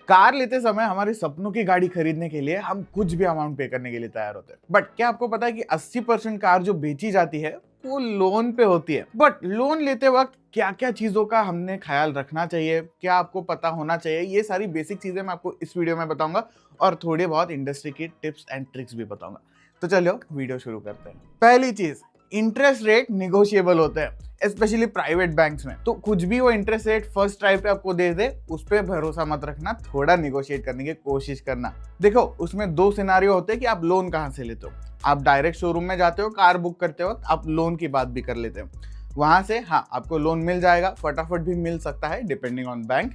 Car लेते समय हमारे सपनों की गाड़ी खरीदने के लिए हम कुछ भी अमाउंट पे करने के लिए तैयार होते हैं। बट क्या आपको पता है कि 80% कार जो बेची जाती है वो लोन पे होती है। बट लोन लेते वक्त क्या क्या चीजों का हमने ख्याल रखना चाहिए, क्या आपको पता होना चाहिए, ये सारी बेसिक चीजें मैं आपको इस वीडियो में बताऊंगा और थोड़ी बहुत इंडस्ट्री की टिप्स एंड ट्रिक्स भी बताऊंगा। तो चलो वीडियो शुरू करते हैं। पहली चीज, इंटरेस्ट रेट निगोशिएबल होते हैं, स्पेशली प्राइवेट बैंक्स में। तो कुछ भी वो इंटरेस्ट रेट फर्स्ट ट्राई पे आपको दे दे, उस पर भरोसा मत रखना, थोड़ा निगोशिएट करने की कोशिश करना। देखो, उसमें दो सिनारियो होते हैं कि आप लोन कहाँ से लेते हो। आप डायरेक्ट शोरूम में जाते हो, कार बुक करते हो, आप लोन की बात भी कर लेते हो। वहां से हाँ, आपको लोन मिल जाएगा, फटाफट भी मिल सकता है डिपेंडिंग ऑन बैंक,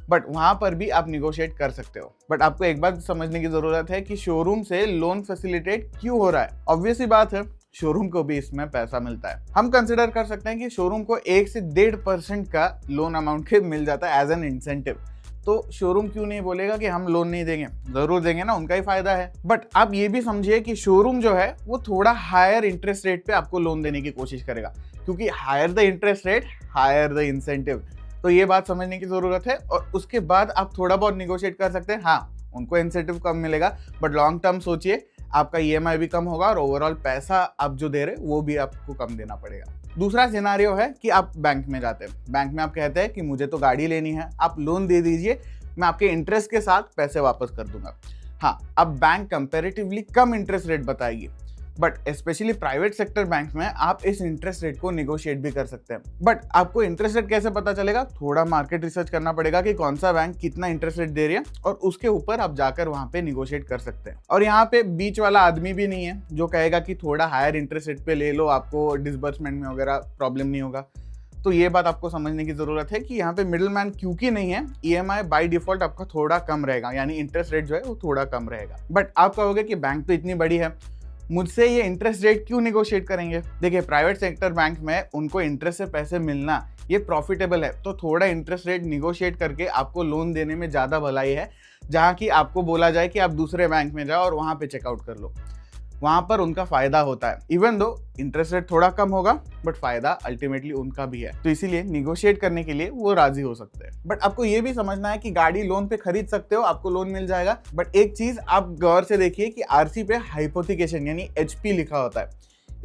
बट वहां पर भी आप निगोशिएट कर सकते हो। बट आपको एक बात समझने की जरूरत है कि शोरूम से लोन फैसिलिटेट क्यों हो रहा है। ऑब्वियस सी बात है, शोरूम को भी इसमें पैसा मिलता है। हम कंसिडर कर सकते हैं कि शोरूम को 1 से 1.5% का लोन अमाउंट के मिल जाता है एज एन इंसेंटिव। तो शोरूम क्यों नहीं बोलेगा कि हम लोन नहीं देंगे, जरूर देंगे ना, उनका ही फायदा है। बट आप ये भी समझिए कि शोरूम जो है वो थोड़ा हायर इंटरेस्ट रेट पे आपको लोन देने की कोशिश करेगा, क्योंकि higher the interest rate higher the incentive. तो ये बात समझने की जरूरत है। और उसके बाद आप थोड़ा बहुत निगोशिएट कर सकते हैं। हाँ, उनको इंसेंटिव कम मिलेगा, बट लॉन्ग टर्म सोचिए, आपका ईएमआई भी कम होगा और ओवरऑल पैसा आप जो दे रहे वो भी आपको कम देना पड़ेगा। दूसरा सिनारियो है कि आप बैंक में जाते हैं, बैंक में आप कहते हैं कि मुझे तो गाड़ी लेनी है, आप लोन दे दीजिए, मैं आपके इंटरेस्ट के साथ पैसे वापस कर दूंगा। हाँ, अब बैंक कंपैरेटिवली कम इंटरेस्ट रेट बताएगी, but specially private sector bank में आप इस इंटरेस्ट रेट को निगोशिएट भी कर सकते हैं। बट आपको इंटरेस्ट रेट कैसे पता चलेगा? थोड़ा मार्केट रिसर्च करना पड़ेगा कि कौन सा बैंक कितना इंटरेस्ट रेट दे रही है, और उसके ऊपर आप जाकर वहां पे निगोशिएट कर सकते हैं। और यहाँ पे बीच वाला आदमी भी नहीं है जो कहेगा कि थोड़ा हायर इंटरेस्ट रेट पे ले लो, आपको डिसबर्समेंट में वगैरह प्रॉब्लम नहीं होगा। तो ये बात आपको समझने की जरूरत है कि यहाँ पे मिडिल मैन क्योंकि नहीं है, ईएमआई बाय डिफॉल्ट आपका थोड़ा कम रहेगा, यानी इंटरेस्ट रेट जो है वो थोड़ा कम रहेगा। बट आप कहोगे कि बैंक तो इतनी बड़ी है, मुझसे ये इंटरेस्ट रेट क्यों निगोशिएट करेंगे? देखिए, प्राइवेट सेक्टर बैंक में उनको इंटरेस्ट से पैसे मिलना ये प्रॉफिटेबल है, तो थोड़ा इंटरेस्ट रेट निगोशिएट करके आपको लोन देने में ज़्यादा भलाई है। जहाँ की आपको बोला जाए कि आप दूसरे बैंक में जाओ और वहाँ पे चेकआउट कर लो, वहां पर उनका फायदा होता है। इवन दो इंटरेस्ट रेट थोड़ा कम होगा, बट फायदा अल्टीमेटली उनका भी है, तो इसीलिए निगोशिएट करने के लिए वो राजी हो सकते हैं। बट आपको ये भी समझना है कि गाड़ी लोन पे खरीद सकते हो, आपको लोन मिल जाएगा, बट एक चीज आप गौर से देखिए कि आरसी पे हाइपोथिकेशन यानी एचपी लिखा होता है।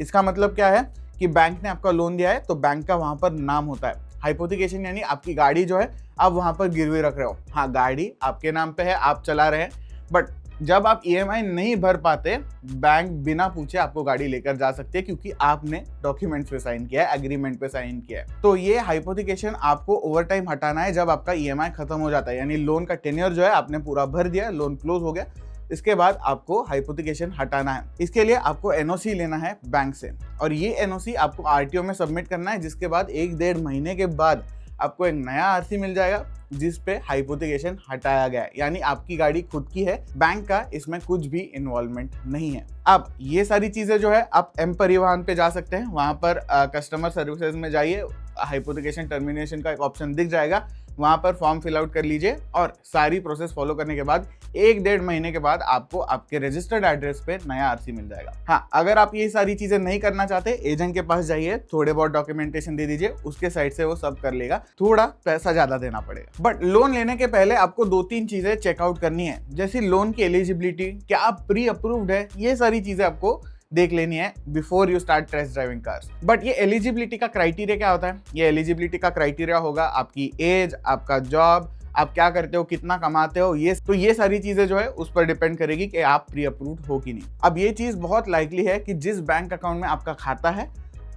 इसका मतलब क्या है कि बैंक ने आपका लोन दिया है तो बैंक का वहां पर नाम होता है। हाइपोथिकेशन यानी आपकी गाड़ी जो है आप वहां पर गिरवी रख रहे हो। हाँ, गाड़ी आपके नाम पे है, आप चला रहे हैं, बट जब आप ईएमआई नहीं भर पाते, बैंक बिना पूछे आपको गाड़ी लेकर जा सकती है, क्योंकि आपने डॉक्यूमेंट्स पे साइन किया है, एग्रीमेंट पे साइन किया है। तो ये हाइपोथिकेशन आपको ओवर टाइम हटाना है जब आपका ईएमआई खत्म हो जाता है, यानी लोन का टेन्योर जो है आपने पूरा भर दिया, लोन क्लोज हो गया, इसके बाद आपको हाइपोथिकेशन हटाना है। इसके लिए आपको एनओसी लेना है बैंक से, और ये एनओसी आपको आरटीओ में सबमिट करना है, जिसके बाद 1-1.5 महीने के बाद आपको एक नया आरसी मिल जाएगा जिस पे हाइपोथिकेशन हटाया गया है, यानी आपकी गाड़ी खुद की है, बैंक का इसमें कुछ भी इन्वॉल्वमेंट नहीं है। अब ये सारी चीजें जो है आप एम परिवहन पे जा सकते हैं, वहां पर कस्टमर सर्विसेज में जाइए, हाइपोथिकेशन टर्मिनेशन का एक ऑप्शन दिख जाएगा, वहां पर फॉर्म फिल आउट कर लीजिए, और सारी प्रोसेस फॉलो करने के बाद 1-1.5 महीने के बाद आपको आपके रजिस्टर्ड एड्रेस पे नया आरसी मिल जाएगा। हाँ, अगर आप ये सारी चीजें नहीं करना चाहते, एजेंट के पास जाइए, थोड़े बहुत डॉक्यूमेंटेशन दे दीजिए, उसके साइड से वो सब कर लेगा, थोड़ा पैसा ज्यादा देना पड़ेगा। बट लोन लेने के पहले आपको 2-3 चीजें चेकआउट करनी है, जैसे लोन की एलिजिबिलिटी, क्या आप प्री अप्रूव्ड है, ये सारी चीजें आपको देख लेनी है before you start test driving cars. But ये एलिजिबिलिटी का क्राइटेरिया क्या होता है? ये एलिजिबिलिटी का क्राइटेरिया होगा आपकी एज, आपका जॉब, आप क्या करते हो, कितना कमाते हो, ये सारी चीजें जो है उस पर डिपेंड करेगी कि आप प्री अप्रूव्ड हो कि नहीं। अब ये चीज बहुत लाइकली है कि जिस बैंक अकाउंट में आपका खाता है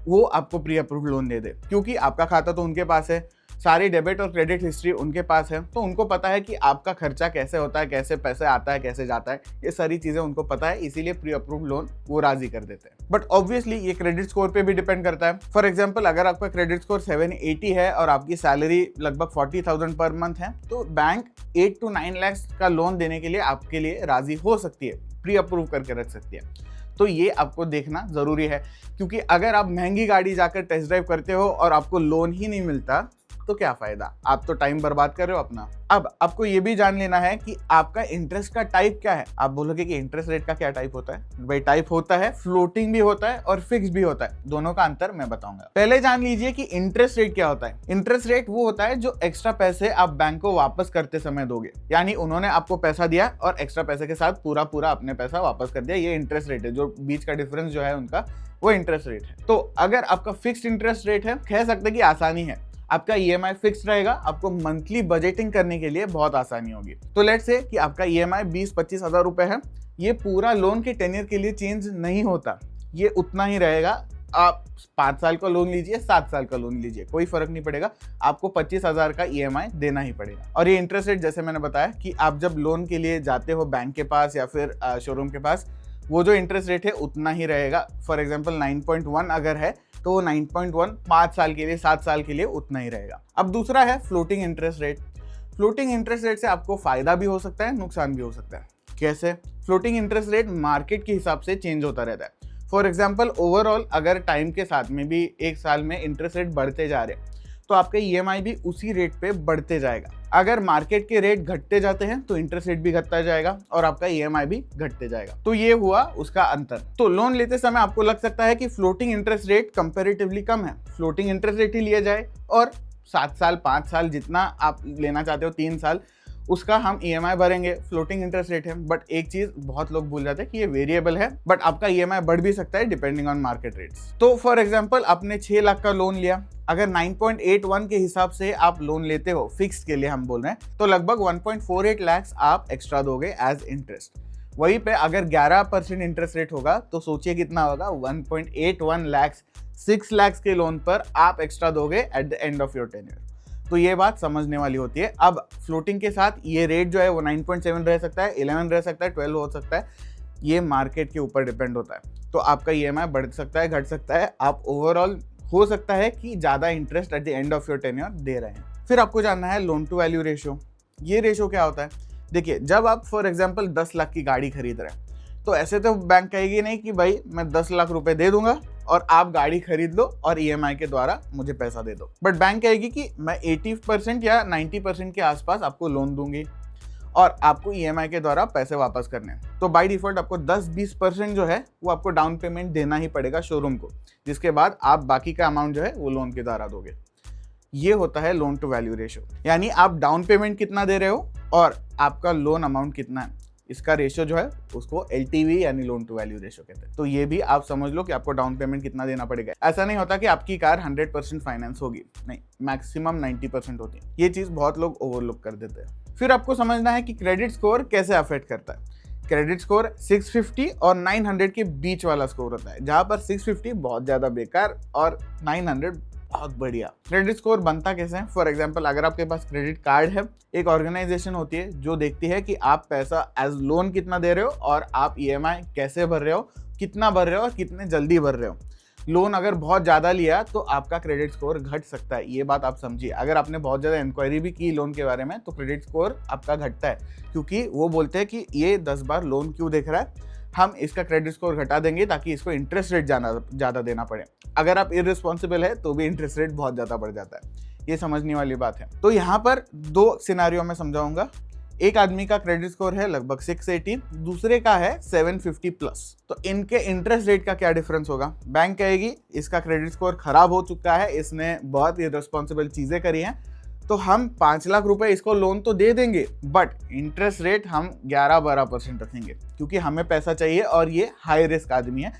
वो आपको प्री अप्रूव्ड लोन दे दे, क्योंकि आपका खाता तो उनके पास है, सारी डेबिट और क्रेडिट हिस्ट्री उनके पास है, तो उनको पता है कि आपका खर्चा कैसे होता है, कैसे पैसे आता है, कैसे जाता है, ये सारी चीजें उनको पता है, इसीलिए प्री अप्रूव्ड लोन वो राजी कर देते हैं। बट ऑब्वियसली ये क्रेडिट स्कोर पे भी डिपेंड करता है। फॉर एग्जांपल, अगर आपका क्रेडिट स्कोर 780 है और आपकी सैलरी लगभग 40,000 पर मंथ है, तो बैंक 8 to 9 लाख का लोन देने के लिए आपके लिए राजी हो सकती है, प्री अप्रूव करके रख सकती है। तो ये आपको देखना जरूरी है, क्योंकि अगर आप महंगी गाड़ी जाकर टेस्ट ड्राइव करते हो और आपको लोन ही नहीं मिलता, तो क्या फायदा, आप तो टाइम बर्बाद कर रहे हो अपना। अब आपको ये भी जान लेना है कि आपका इंटरेस्ट का टाइप क्या है। आप बोलोगे कि इंटरेस्ट रेट का क्या टाइप होता है? भाई टाइप होता है, फ्लोटिंग भी होता है और फिक्स भी होता है। दोनों का अंतर मैं बताऊंगा। पहले जान लीजिए कि इंटरेस्ट रेट क्या होता है। इंटरेस्ट रेट वो होता है जो एक्स्ट्रा पैसे आप बैंक को वापस करते समय दोगे, यानी उन्होंने आपको पैसा दिया और एक्स्ट्रा पैसे के साथ पूरा अपने पैसा वापस कर दिया, ये इंटरेस्ट रेट है। जो बीच का डिफरेंस जो है उनका, वो इंटरेस्ट रेट है। तो अगर आपका फिक्स्ड इंटरेस्ट रेट है, कह सकते हैं कि आसानी है, आपका ईएमआई फिक्स रहेगा, आपको मंथली बजटिंग करने के लिए बहुत आसानी होगी। तो लेट्स से कि आपका ईएमआई 20-25 हजार रुपए है, ये पूरा लोन के टेन्योर के लिए चेंज नहीं होता, ये उतना ही रहेगा। आप 5 साल का लोन लीजिए, 7 साल का लोन लीजिए, कोई फर्क नहीं पड़ेगा, आपको 25 हजार का ईएमआई देना ही पड़ेगा। और ये इंटरेस्ट रेट जैसे मैंने बताया कि आप जब लोन के लिए जाते हो बैंक के पास या फिर शोरूम के पास, वो जो इंटरेस्ट रेट है उतना ही रहेगा। फॉर एग्जाम्पल 9.1 अगर है तो वो 9.1 5 साल के लिए, 7 साल के लिए उतना ही रहेगा। अब दूसरा है floating interest rate. Floating interest rate से आपको फायदा भी हो सकता है, नुकसान भी हो सकता है। कैसे? फ्लोटिंग इंटरेस्ट रेट मार्केट के हिसाब से चेंज होता रहता है। फॉर एग्जाम्पल ओवरऑल अगर टाइम के साथ में भी एक साल में इंटरेस्ट रेट बढ़ते जा रहे हैं तो आपका ईएमआई भी उसी रेट पे बढ़ते जाएगा। अगर मार्केट के रेट घटते जाते हैं तो इंटरेस्ट रेट भी घटता जाएगा और आपका ईएमआई भी घटते जाएगा। तो ये हुआ उसका अंतर। तो लोन लेते समय आपको लग सकता है कि फ्लोटिंग इंटरेस्ट रेट कंपैरेटिवली कम है, फ्लोटिंग इंटरेस्ट रेट ही लिया जाए और 7 साल 5 साल जितना आप लेना चाहते हो, 3 साल, उसका हम ईएमआई भरेंगे, फ्लोटिंग इंटरेस्ट रेट है। बट एक चीज बहुत लोग भूल जाते हैं कि ये वेरिएबल है, बट आपका ईएमआई बढ़ भी सकता है डिपेंडिंग ऑन मार्केट रेट्स। तो फॉर एग्जांपल आपने 6 लाख का लोन लिया, अगर 9.81 के हिसाब से आप लोन लेते हो, फिक्स के लिए हम बोल रहे हैं, तो लगभग 1.48 लाख आप एक्स्ट्रा दोगे एज इंटरेस्ट। वहीं पे अगर 11% इंटरेस्ट रेट होगा तो सोचिए कितना होगा, 1.81 लाख। 6 लाख के लोन पर आप एक्स्ट्रा दोगे eight the end of your tenure. तो ये बात समझने वाली होती है। अब फ्लोटिंग के साथ ये रेट जो है वो 9.7 रह सकता है, 11 रह सकता है, 12 हो सकता है, ये मार्केट के ऊपर डिपेंड होता है। तो आपका ईएमआई बढ़ सकता है, घट सकता है, आप ओवरऑल हो सकता है कि ज़्यादा interest at the end of your tenure दे रहे हैं। फिर आपको जानना है लोन टू वैल्यू रेशियो। ये रेशियो क्या होता है? देखिए, जब आप फॉर एग्जाम्पल 10 लाख की गाड़ी खरीद रहे हैं तो ऐसे तो बैंक कहेगी नहीं कि भाई मैं 10 लाख रुपए दे दूंगा और आप गाड़ी खरीद लो और ईएमआई के द्वारा मुझे पैसा दे दो। बट बैंक कहेगी कि मैं 80% या 90% के आसपास आपको लोन दूंगी और आपको ईएमआई के द्वारा पैसे वापस करने हैं। तो बाय डिफॉल्ट आपको 10-20% जो है वो आपको डाउन पेमेंट देना ही पड़ेगा शोरूम को, जिसके बाद आप बाकी का अमाउंट जो है वो लोन के द्वारा दोगे। ये होता है लोन टू वैल्यू रेशियो, यानी आप डाउन पेमेंट कितना दे रहे हो और आपका लोन अमाउंट कितना है, इसका रेशियो जो है उसको एलटीवी यानी लोन टू वैल्यू रेशियो कहते हैं। तो ये भी आप समझ लो कि आपको डाउन पेमेंट कितना देना पड़ेगा। ऐसा नहीं होता कि आपकी कार 100% फाइनेंस होगी, नहीं, मैक्सिमम 90% होती है। ये चीज बहुत लोग ओवरलुक कर देते हैं। फिर आपको समझना है कि क्रेडिट स्कोर कैसे अफेक्ट करता है। क्रेडिट स्कोर 650 और 900 के बीच वाला स्कोर होता है, जहां पर 650 बहुत ज्यादा बेकार और 900 बहुत बढ़िया। क्रेडिट स्कोर बनता कैसे है? फॉर एग्जांपल अगर आपके पास क्रेडिट कार्ड है, एक ऑर्गेनाइजेशन होती है जो देखती है कि आप पैसा एज लोन कितना दे रहे हो और आप ईएमआई कैसे भर रहे हो, कितना भर रहे हो और कितने जल्दी भर रहे हो। लोन अगर बहुत ज़्यादा लिया तो आपका क्रेडिट स्कोर घट सकता है, ये बात आप समझिए। अगर आपने बहुत ज़्यादा इंक्वायरी भी की लोन के बारे में तो क्रेडिट स्कोर आपका घटता है, क्योंकि वो बोलते हैं कि ये 10 बार लोन क्यों देख रहा है, हम इसका क्रेडिट स्कोर घटा देंगे ताकि इसको इंटरेस्ट रेट ज़्यादा देना पड़े। अगर आप इररिस्पॉन्सिबल है तो भी इंटरेस्ट रेट बहुत ज़्यादा बढ़ जाता है, ये समझने वाली बात है। तो यहाँ पर 2 सिनारियो में समझाऊंगा। एक आदमी का क्रेडिट स्कोर है लगभग 680, दूसरे का है 750 प्लस। तो इनके इंटरेस्ट रेट का क्या डिफरेंस होगा? बैंक कहेगी इसका क्रेडिट स्कोर खराब हो चुका है, इसने बहुत इररिस्पॉन्सिबल चीज़ें करी हैं, तो हम 5 लाख रुपए इसको लोन तो दे देंगे, बट इंटरेस्ट रेट हम 11-12% रखेंगे, क्योंकि हमें पैसा चाहिए और ये हाई रिस्क आदमी है,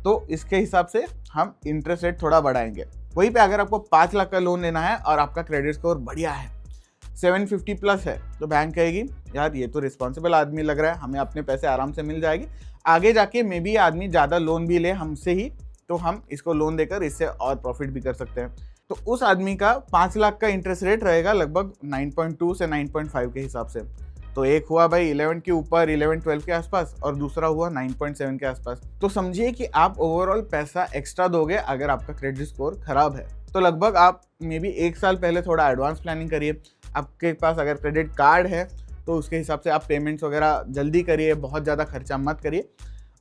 तो इसके हिसाब से हम इंटरेस्ट रेट थोड़ा बढ़ाएंगे। वहीं पे अगर आपको 5 लाख का लोन लेना है और आपका क्रेडिट स्कोर बढ़िया है, 750 प्लस है, तो बैंक कहेगी यार ये तो रिस्पॉन्सिबल आदमी लग रहा है, हमें अपने पैसे आराम से मिल जाएंगे, आगे जाके मे बी आदमी ज़्यादा लोन भी ले हमसे ही, तो हम इसको लोन देकर इससे और प्रॉफिट भी कर सकते हैं। तो उस आदमी का 5 लाख का इंटरेस्ट रेट रहेगा लगभग 9.2 से 9.5 के हिसाब से। तो एक हुआ भाई 11 के ऊपर, 11-12 के आसपास, और दूसरा हुआ 9.7 के आसपास। तो समझिए कि आप ओवरऑल पैसा एक्स्ट्रा दोगे अगर आपका क्रेडिट स्कोर खराब है। तो लगभग आप मे बी 1 साल पहले थोड़ा एडवांस प्लानिंग करिए। आपके पास अगर क्रेडिट कार्ड है तो उसके हिसाब से आप पेमेंट्स वगैरह जल्दी करिए, बहुत ज़्यादा खर्चा मत करिए,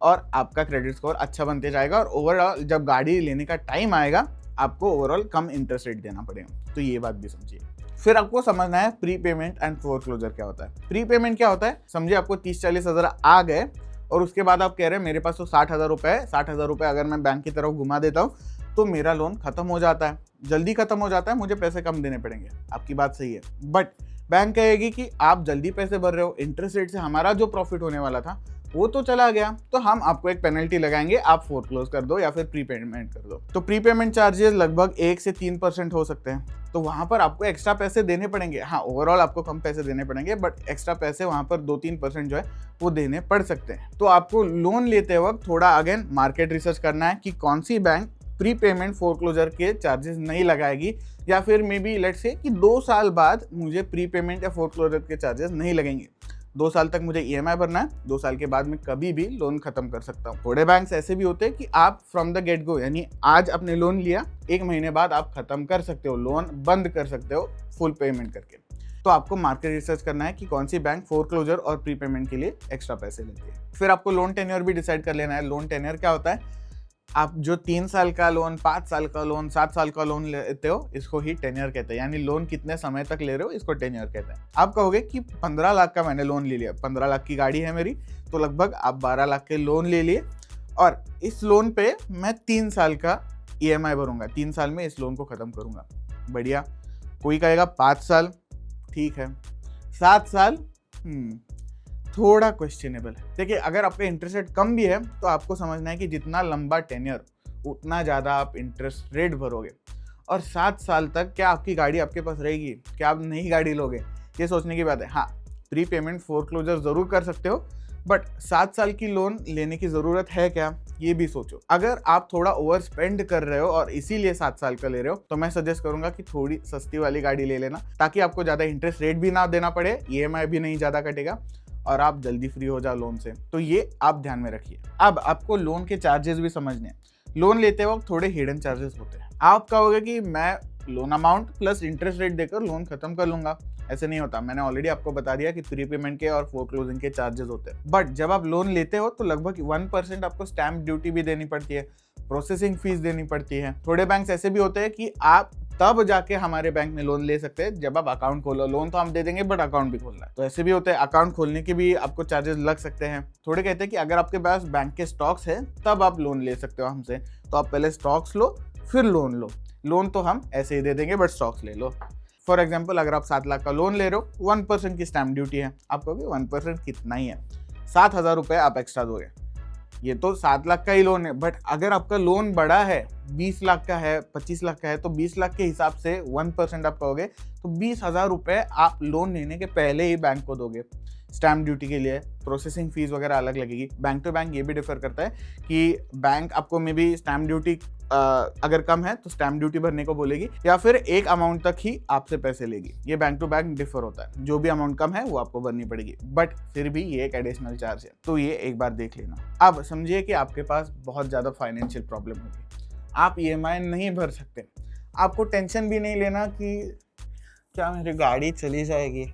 और आपका क्रेडिट स्कोर अच्छा बनते जाएगा। और ओवरऑल जब गाड़ी लेने का टाइम आएगा आपको ओवरऑल कम इंटरेस्ट रेट देना पड़ेगा। तो ये बात भी समझिए। फिर आपको समझना है प्री पेमेंट एंड फोरक्लोजर क्या होता है। प्री पेमेंट क्या होता है, समझिए आपको 30-40 हज़ार आ गए और उसके बाद आप कह रहे हैं मेरे पास तो 60,000 रुपये है, 60,000 रुपये अगर मैं बैंक की तरफ घुमा देता हूँ तो मेरा लोन खत्म हो जाता है, जल्दी खत्म हो जाता है, मुझे पैसे कम देने पड़ेंगे। आपकी बात सही है, बट बैंक कहेगी कि आप जल्दी पैसे भर रहे हो, इंटरेस्ट रेट से हमारा जो प्रॉफिट होने वाला था वो तो चला गया, तो हम आपको एक पेनल्टी लगाएंगे, आप फोरक्लोज कर दो या फिर प्री पेमेंट कर दो। तो प्री पेमेंट चार्जेस लगभग 1 से 3% हो सकते हैं, तो वहां पर आपको एक्स्ट्रा पैसे देने पड़ेंगे। हाँ, ओवरऑल आपको कम पैसे देने पड़ेंगे, बट एक्स्ट्रा पैसे वहां पर 2-3% जो है वो देने पड़ सकते हैं। तो आपको लोन लेते वक्त थोड़ा अगेन मार्केट रिसर्च करना है कि कौन सी बैंक प्री पेमेंट फोरक्लोजर के चार्जेस नहीं लगाएगी, या फिर मे बी लेट्स से कि 2 साल बाद मुझे प्री पेमेंट या फोरक्लोजर के चार्जेस नहीं लगेंगे। 2 साल तक मुझे EMI भरना है, 2 साल के बाद मैं कभी भी लोन खत्म कर सकता हूँ। थोड़े बैंक्स ऐसे भी होते हैं कि आप फ्रॉम द गेट गो, यानी आज आपने लोन लिया, 1 महीने बाद आप खत्म कर सकते हो, लोन बंद कर सकते हो फुल पेमेंट करके। तो आपको मार्केट रिसर्च करना है कि कौन सी बैंक फोरक्लोजर और प्री पेमेंट के लिए एक्स्ट्रा पैसे लेती है। फिर आपको लोन टेन्योर भी डिसाइड कर लेना है। लोन टेन्योर क्या होता है, आप जो 3 साल का लोन, 5 साल का लोन, 7 साल का लोन लेते हो, इसको ही टेन्योर कहते हैं। यानी लोन कितने समय तक ले रहे हो, इसको टेन्योर कहते हैं। आप कहोगे कि 15 लाख का मैंने लोन ले लिया, 15 लाख की गाड़ी है मेरी, तो लगभग आप 12 लाख के लोन ले लिए और इस लोन पे मैं 3 साल का EMI भरूंगा, 3 साल में इस लोन को खत्म करूंगा। बढ़िया। कोई कहेगा 5 साल, ठीक है, 7 साल थोड़ा क्वेश्चनेबल है। देखिए, अगर आपका इंटरेस्ट रेट कम भी है तो आपको समझना है कि जितना लंबा टेन्योर उतना ज़्यादा आप इंटरेस्ट रेट भरोगे। और 7 साल तक क्या आपकी गाड़ी आपके पास रहेगी, क्या आप नई गाड़ी लोगे, ये सोचने की बात है। हाँ, प्री पेमेंट फोरक्लोजर ज़रूर कर सकते हो, बट 7 साल की लोन लेने की ज़रूरत है क्या, ये भी सोचो। अगर आप थोड़ा ओवर स्पेंड कर रहे हो और इसीलिए 7 साल का ले रहे हो, तो मैं सजेस्ट करूंगा कि थोड़ी सस्ती वाली गाड़ी ले लेना, ताकि आपको ज़्यादा इंटरेस्ट रेट भी ना देना पड़े, EMI भी नहीं ज़्यादा कटेगा और आप जल्दी फ्री हो जाओ लोन से। तो ये आप ध्यान में रखिए। अब आपको लोन के चार्जेस भी समझने हैं। लोन लेते वक्त थोड़े हिडन चार्जेस होते हैं। आप कहोगे कि मैं loan amount plus interest rate देकर लोन खत्म कर लूंगा, ऐसे नहीं होता। मैंने ऑलरेडी आपको बता दिया कि प्री पेमेंट के और फोरक्लोजिंग के चार्जेस होते हैं। बट जब आप लोन लेते हो तो लगभग 1% आपको स्टैम्प ड्यूटी भी देनी पड़ती है, प्रोसेसिंग फीस देनी पड़ती है। थोड़े बैंक्स ऐसे भी होते हैं कि आप तब जाके हमारे बैंक में लोन ले सकते हैं जब आप अकाउंट खोलो। लोन तो हम दे देंगे बट अकाउंट भी खोलना है, तो ऐसे भी होते हैं। अकाउंट खोलने के भी आपको चार्जेस लग सकते हैं। थोड़े कहते हैं कि अगर आपके पास बैंक के स्टॉक्स है तब आप लोन ले सकते हो हमसे, तो आप पहले स्टॉक्स लो फिर लोन लो। लोन तो हम ऐसे ही दे देंगे बट स्टॉक्स ले लो। फॉर एग्जाम्पल, अगर आप 7 लाख का लोन ले रहे हो, 1% की स्टैम्प ड्यूटी है। आप कहोगे 1% कितना ही है, 7,000 रुपये आप एक्स्ट्रा दोगे, ये तो 7 लाख का ही लोन है। बट अगर आपका लोन बड़ा है, 20 लाख का है, 25 लाख का है, तो 20 लाख के हिसाब से 1% आप कहोगे तो 20,000 रुपये आप लोन लेने के पहले ही बैंक को दोगे। स्टैम्प ड्यूटी के लिए प्रोसेसिंग फीस वगैरह अलग लगेगी। बैंक टू बैंक ये भी डिफर करता है कि बैंक आपको मे बी स्टैम्प ड्यूटी अगर कम है तो स्टैम्प ड्यूटी भरने को बोलेगी, या फिर एक अमाउंट तक ही आपसे पैसे लेगी। ये बैंक टू बैंक डिफर होता है। जो भी अमाउंट कम है वो आपको भरनी पड़ेगी, बट फिर भी ये एक एडिशनल चार्ज है, तो ये एक बार देख लेना। अब समझिए कि आपके पास बहुत ज़्यादा फाइनेंशियल प्रॉब्लम होगी, आप EMI नहीं भर सकते। आपको टेंशन भी नहीं लेना कि क्या मेरी गाड़ी चली जाएगी,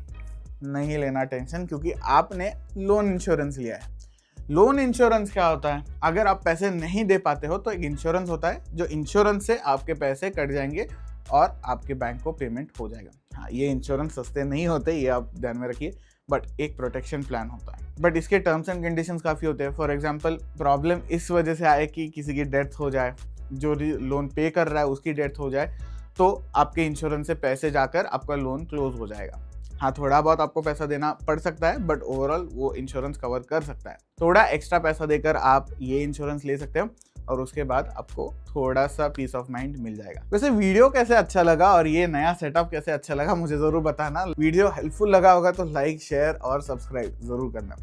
नहीं लेना टेंशन, क्योंकि आपने लोन इंश्योरेंस लिया है। लोन इंश्योरेंस क्या होता है, अगर आप पैसे नहीं दे पाते हो तो एक इंश्योरेंस होता है, जो इंश्योरेंस से आपके पैसे कट जाएंगे और आपके बैंक को पेमेंट हो जाएगा। हाँ, ये इंश्योरेंस सस्ते नहीं होते, ये आप ध्यान में रखिए, बट एक प्रोटेक्शन प्लान होता है। बट इसके टर्म्स एंड कंडीशंस काफ़ी होते हैं। फॉर एग्जांपल, प्रॉब्लम इस वजह से आए कि किसी की डेथ हो जाए, जो लोन पे कर रहा है उसकी डेथ हो जाए, तो आपके इंश्योरेंस से पैसे जाकर आपका लोन क्लोज हो जाएगा। हाँ, थोड़ा बहुत आपको पैसा देना पड़ सकता है, बट ओवरऑल वो इंश्योरेंस कवर कर सकता है। थोड़ा एक्स्ट्रा पैसा देकर आप ये इंश्योरेंस ले सकते हो और उसके बाद आपको थोड़ा सा पीस ऑफ माइंड मिल जाएगा। वैसे वीडियो कैसे अच्छा लगा और ये नया सेटअप कैसे अच्छा लगा मुझे ज़रूर बताना। वीडियो हेल्पफुल लगा होगा तो लाइक, शेयर और सब्सक्राइब ज़रूर करना।